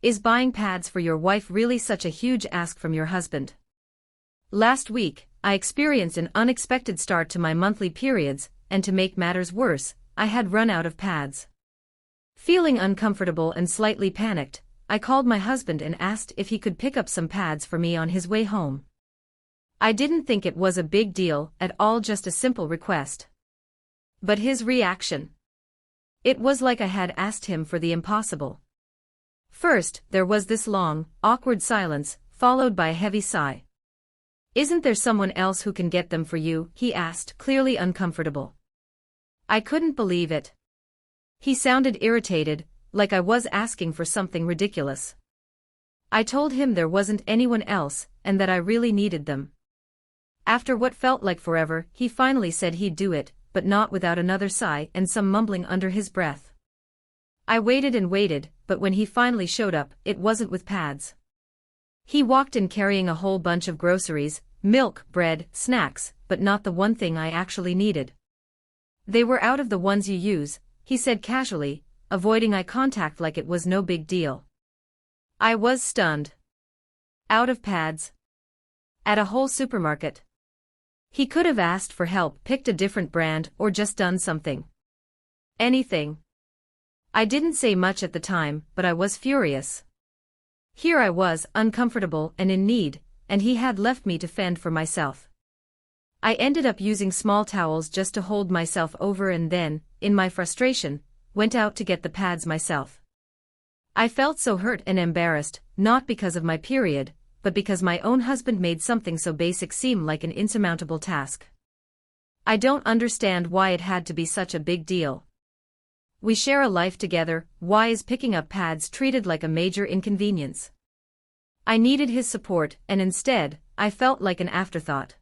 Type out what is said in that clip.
Is buying pads for your wife really such a huge ask from your husband? Last week, I experienced an unexpected start to my monthly periods, and to make matters worse, I had run out of pads. Feeling uncomfortable and slightly panicked, I called my husband and asked if he could pick up some pads for me on his way home. I didn't think it was a big deal at all, just a simple request. But his reaction? It was like I had asked him for the impossible. First, there was this long, awkward silence, followed by a heavy sigh. "Isn't there someone else who can get them for you?" he asked, clearly uncomfortable. I couldn't believe it. He sounded irritated, like I was asking for something ridiculous. I told him there wasn't anyone else, and that I really needed them. After what felt like forever, he finally said he'd do it, but not without another sigh and some mumbling under his breath. I waited and waited, but when he finally showed up, it wasn't with pads. He walked in carrying a whole bunch of groceries, milk, bread, snacks, but not the one thing I actually needed. "They were out of the ones you use," he said casually, avoiding eye contact like it was no big deal. I was stunned. Out of pads? At a whole supermarket? He could have asked for help, picked a different brand, or just done something. Anything. I didn't say much at the time, but I was furious. Here I was, uncomfortable and in need, and he had left me to fend for myself. I ended up using small towels just to hold myself over and then, in my frustration, went out to get the pads myself. I felt so hurt and embarrassed, not because of my period, but because my own husband made something so basic seem like an insurmountable task. I don't understand why it had to be such a big deal. We share a life together, why is picking up pads treated like a major inconvenience? I needed his support, and instead, I felt like an afterthought.